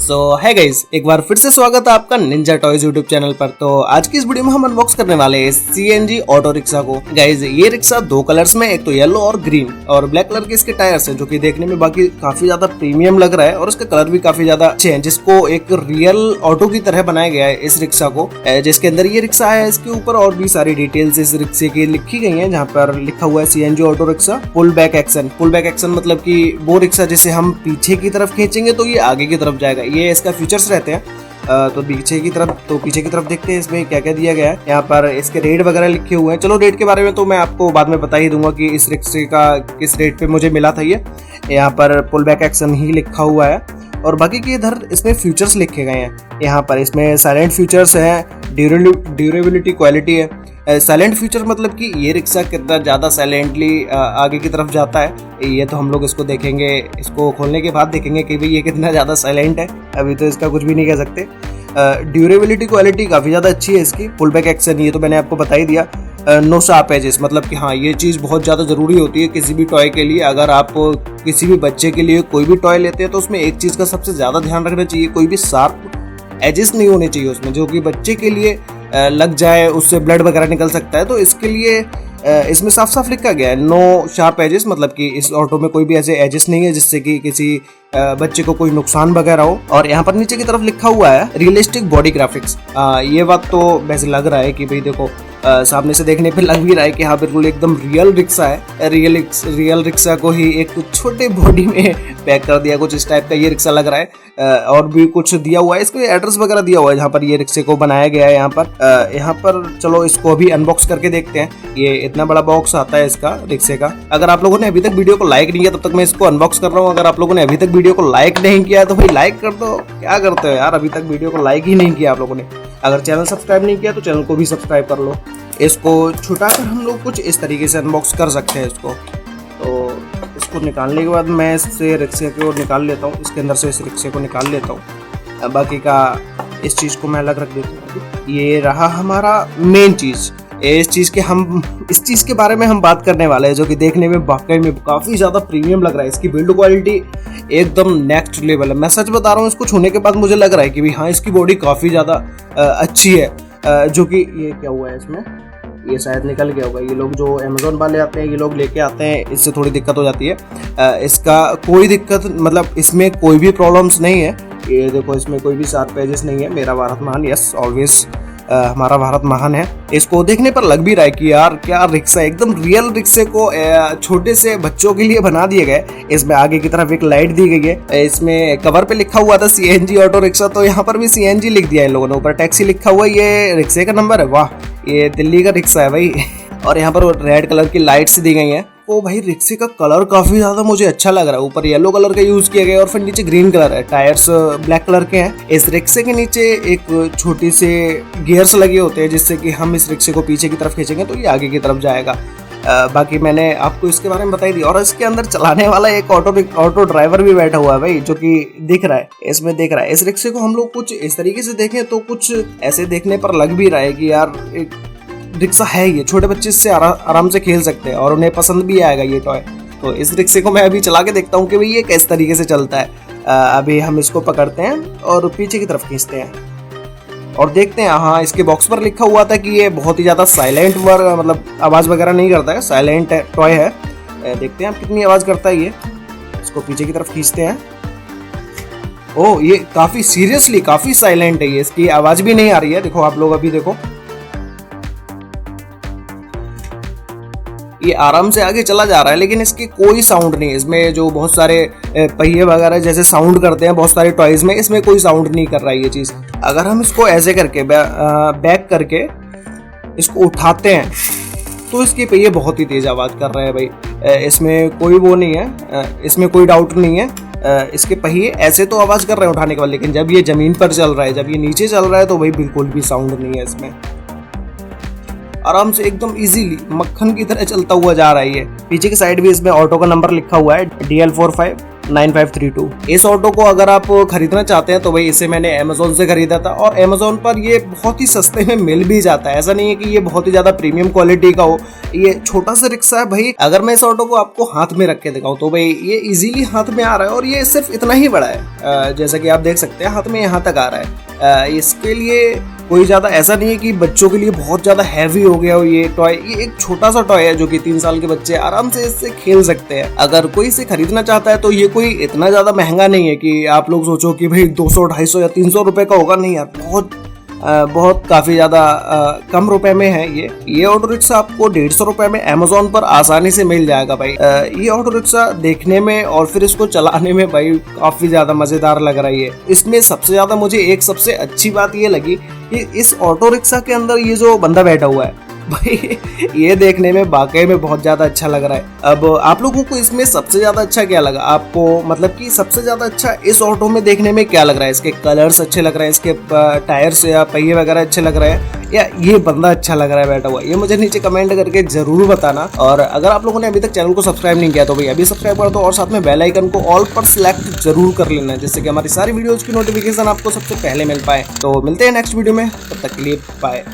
सो है गाइस, एक बार फिर से स्वागत है आपका निंजा टॉयज यूट्यूब चैनल पर। तो आज की इस वीडियो में हम अनबॉक्स करने वाले हैं सीएनजी ऑटो रिक्शा को। गाइस ये रिक्शा दो कलर्स में, एक तो येलो और ग्रीन और ब्लैक कलर के इसके टायर्स हैं, जो कि देखने में बाकी काफी ज्यादा प्रीमियम लग रहा है और इसका कलर भी काफी ज्यादा अच्छे हैं, जिसको एक रियल ऑटो की तरह बनाया गया है इस रिक्शा को। जिसके अंदर ये रिक्शा है, इसके ऊपर और भी सारी डिटेल्स इस रिक्शे की लिखी गई है, जहाँ पर लिखा हुआ है CNG auto rickshaw pull back action. Pull back action मतलब कि वो रिक्शा जिसे हम पीछे की तरफ खींचेंगे तो ये आगे की तरफ जाएगा, ये इसका फीचर्स रहते हैं। तो पीछे की तरफ देखते हैं इसमें क्या क्या दिया गया है। यहाँ पर इसके रेट वगैरह लिखे हुए हैं। चलो रेट के बारे में तो मैं आपको बाद में बता ही दूंगा कि इस रिक्शे का किस रेट पे मुझे मिला था। ये यहाँ पर पुल बैक एक्शन ही लिखा हुआ है और बाकी के इधर इसमें फीचर्स लिखे गए हैं। यहाँ पर इसमें साइलेंट फीचर्स हैं, ड्यूरेबिलिटी क्वालिटी है। साइलेंट फीचर मतलब कि ये रिक्शा कितना ज़्यादा साइलेंटली आगे की तरफ जाता है, ये तो हम लोग इसको देखेंगे, इसको खोलने के बाद देखेंगे कि भाई ये कितना ज़्यादा साइलेंट है। अभी तो इसका कुछ भी नहीं कह सकते। ड्यूरेबिलिटी क्वालिटी काफ़ी ज़्यादा अच्छी है इसकी। पुल बैक एक्शन ये तो मैंने आपको बता ही दिया। नो शार्प एजेस मतलब कि हाँ, ये चीज़ बहुत ज़्यादा ज़रूरी होती है किसी भी टॉय के लिए। अगर आप किसी भी बच्चे के लिए कोई भी टॉय लेते हैं तो उसमें एक चीज़ का सबसे ज़्यादा ध्यान रखना चाहिए, कोई भी शार्प एजेस नहीं होने चाहिए उसमें, जो कि बच्चे के लिए लग जाए, उससे ब्लड वगैरह निकल सकता है। तो इसके लिए इसमें साफ साफ लिखा गया है नो शार्प एजेस, मतलब कि इस ऑटो में कोई भी ऐसे एजेस नहीं है जिससे कि किसी बच्चे को कोई नुकसान वगैरह हो। और यहाँ पर नीचे की तरफ लिखा हुआ है रियलिस्टिक बॉडी ग्राफिक्स। ये बात तो वैसे लग रहा है कि भाई देखो, सामने से देखने पे लग भी रहा है कि हाँ बिल्कुल एकदम रियल रिक्शा है। रियल रिक्शा को ही एक छोटे बॉडी में पैक कर दिया, कुछ इस टाइप का ये रिक्शा लग रहा है। और भी कुछ दिया हुआ है, इसको एड्रेस वगैरह दिया हुआ है जहाँ पर ये रिक्शे को बनाया गया है। यहाँ पर चलो इसको अभी अनबॉक्स करके देखते हैं। ये इतना बड़ा बॉक्स आता है इसका रिक्शे का। अगर आप लोगों ने अभी तक वीडियो को लाइक नहीं किया तब तक मैं इसको अनबॉक्स कर रहा हूँ। अगर आप लोगों ने अभी तक वीडियो को लाइक नहीं किया तो भाई लाइक कर दो, क्या करते हो यार, अभी तक वीडियो को लाइक ही नहीं किया आप लोगों ने। अगर चैनल सब्सक्राइब नहीं किया तो चैनल को भी सब्सक्राइब कर लो। इसको छुटाकर हम लोग कुछ इस तरीके से अनबॉक्स कर सकते हैं इसको। तो इसको निकालने के बाद मैं इससे रिक्शे को निकाल लेता हूँ, इसके अंदर से इस रिक्शे को निकाल लेता हूँ। बाकी का इस चीज़ को मैं अलग रख देता हूँ। ये रहा हमारा मेन चीज़। इस चीज़ के बारे में हम बात करने वाले हैं, जो कि देखने में वाकई में काफ़ी ज़्यादा प्रीमियम लग रहा है। इसकी बिल्ड क्वालिटी एकदम नेक्स्ट लेवल है। मैं सच बता रहा हूँ, इसको छूने के बाद मुझे लग रहा है कि भाई हाँ, इसकी बॉडी काफ़ी ज़्यादा अच्छी है। जो कि ये क्या हुआ है इसमें, ये शायद निकल गया होगा। ये लोग जो अमेज़न वाले आते हैं, ये लोग लेके आते हैं, इससे थोड़ी दिक्कत हो जाती है। इसका कोई दिक्कत मतलब इसमें कोई भी प्रॉब्लम्स नहीं है। ये देखो, इसमें कोई भी शार्प एजेस नहीं है। मेरा भारत महान, यस ऑलवेज हमारा भारत महान है। इसको देखने पर लग भी रहा है कि यार क्या रिक्शा, एकदम रियल रिक्शे को छोटे से बच्चों के लिए बना दिए गए। इसमें आगे की तरफ एक लाइट दी गई है। इसमें कवर पे लिखा हुआ था सीएनजी ऑटो रिक्शा, तो यहाँ पर भी सीएनजी लिख दिया है इन लोगों ने। ऊपर टैक्सी लिखा हुआ है, ये रिक्शे का नंबर है। वाह, ये दिल्ली का रिक्शा है भाई। और यहाँ पर रेड कलर की लाइट्स दी गई हैं। ओ भाई, रिक्शे का कलर काफी ज्यादा मुझे अच्छा लग रहा है। ऊपर येलो कलर का यूज किया गया और फिर नीचे ग्रीन कलर है। टायर्स ब्लैक कलर के हैं। इस रिक्शे के नीचे एक छोटी से गियर्स लगे होते हैं, जिससे कि हम इस रिक्शे को पीछे की तरफ खींचेंगे तो ये आगे की तरफ जाएगा। बाकी मैंने आपको इसके बारे में बताई दी। और इसके अंदर चलाने वाला एक ऑटो ड्राइवर भी बैठा हुआ है भाई, जो कि दिख रहा है, इसमें दिख रहा है। इस रिक्शे को हम लोग कुछ इस तरीके से देखें तो कुछ ऐसे देखने पर लग भी रहा है कि यार एक रिक्शा है, ये छोटे बच्चे इससे आराम से खेल सकते हैं और उन्हें पसंद भी आएगा ये टॉय। तो इस रिक्शे को मैं अभी चला के देखता हूँ कि भाई ये किस तरीके से चलता है। अभी हम इसको पकड़ते हैं और पीछे की तरफ खींचते हैं और देखते हैं। हाँ, इसके बॉक्स पर लिखा हुआ था कि ये बहुत ही ज़्यादा साइलेंट मतलब आवाज़ वगैरह नहीं करता है, साइलेंट टॉय है। देखते हैं आप कितनी आवाज़ करता है ये। इसको पीछे की तरफ खींचते हैं। ओह, ये काफ़ी सीरियसली काफ़ी साइलेंट है ये, इसकी आवाज़ भी नहीं आ रही है। देखो आप लोग, अभी देखो ये आराम से आगे चला जा रहा है, लेकिन इसकी कोई साउंड नहीं है। इसमें जो बहुत सारे पहिए वगैरह जैसे साउंड करते हैं बहुत सारे टॉयज में, इसमें कोई साउंड नहीं कर रहा है ये चीज़। अगर हम इसको ऐसे करके बैक करके इसको उठाते हैं तो इसके पहिए बहुत ही तेज आवाज़ कर रहे हैं भाई। इसमें कोई वो नहीं है, इसमें कोई डाउट नहीं है। इसके पहिए ऐसे तो आवाज़ कर रहे हैं उठाने के बाद, लेकिन जब ये ज़मीन पर चल रहा है, जब ये नीचे चल रहा है तो भाई बिल्कुल भी साउंड नहीं है इसमें। आराम से एकदम इजीली मक्खन की तरह चलता हुआ जा रहा है ये। पीछे की साइड भी इसमें ऑटो का नंबर लिखा हुआ है DL45। 9532। इस ऑटो को अगर आप खरीदना चाहते हैं तो भाई इसे मैंने अमेजोन से खरीदा था और अमेजोन पर ये बहुत ही सस्ते में मिल भी जाता है। ऐसा नहीं है कि ये बहुत ही ज्यादा प्रीमियम क्वालिटी का हो। ये छोटा सा रिक्शा है भाई। अगर मैं इस ऑटो को आपको हाथ में रख के दिखाऊं तो भाई ये इजीली हाथ में आ रहा है और ये सिर्फ इतना ही बड़ा है। जैसा कि आप देख सकते हैं हाथ में यहाँ तक आ रहा है। इसके लिए कोई ज्यादा ऐसा नहीं है कि बच्चों के लिए बहुत ज्यादा हैवी हो गया हो ये टॉय। ये एक छोटा सा टॉय है जो कि 3 साल के बच्चे आराम से इससे खेल सकते हैं। अगर कोई इसे खरीदना चाहता है तो ये कोई इतना ज्यादा महंगा नहीं है कि आप लोग सोचो कि भाई 200, 250 या 300 रुपए का होगा। नहीं यार, बहुत काफी ज्यादा कम रुपए में है ये ऑटो रिक्शा आपको 150 रुपए में अमेजोन पर आसानी से मिल जाएगा भाई। ये ऑटो रिक्शा देखने में और फिर इसको चलाने में भाई काफी ज्यादा मजेदार लग रही है। इसमें सबसे ज्यादा मुझे सबसे अच्छी बात ये लगी कि इस ऑटो रिक्शा के अंदर ये जो बंदा बैठा हुआ है भाई, ये देखने में वाकई में बहुत ज्यादा अच्छा लग रहा है। अब आप लोगों को इसमें सबसे ज्यादा अच्छा क्या लगा? आपको मतलब कि सबसे ज्यादा अच्छा इस ऑटो में देखने में क्या लग रहा है? इसके कलर्स अच्छे लग रहे हैं, इसके टायर्स या पहिए वगैरह अच्छे लग रहे हैं, या ये बंदा अच्छा लग रहा है बैठा हुआ? ये मुझे नीचे कमेंट करके जरूर बताना। और अगर आप लोगों ने अभी तक चैनल को सब्सक्राइब नहीं किया तो भाई अभी सब्सक्राइब कर दो और साथ में बेल आइकन को ऑल पर सिलेक्ट जरूर कर लेना, जिससे कि हमारी सारी वीडियोज की नोटिफिकेशन आपको सबसे पहले मिल पाए। तो मिलते हैं नेक्स्ट वीडियो में, तब तक के लिए बाय।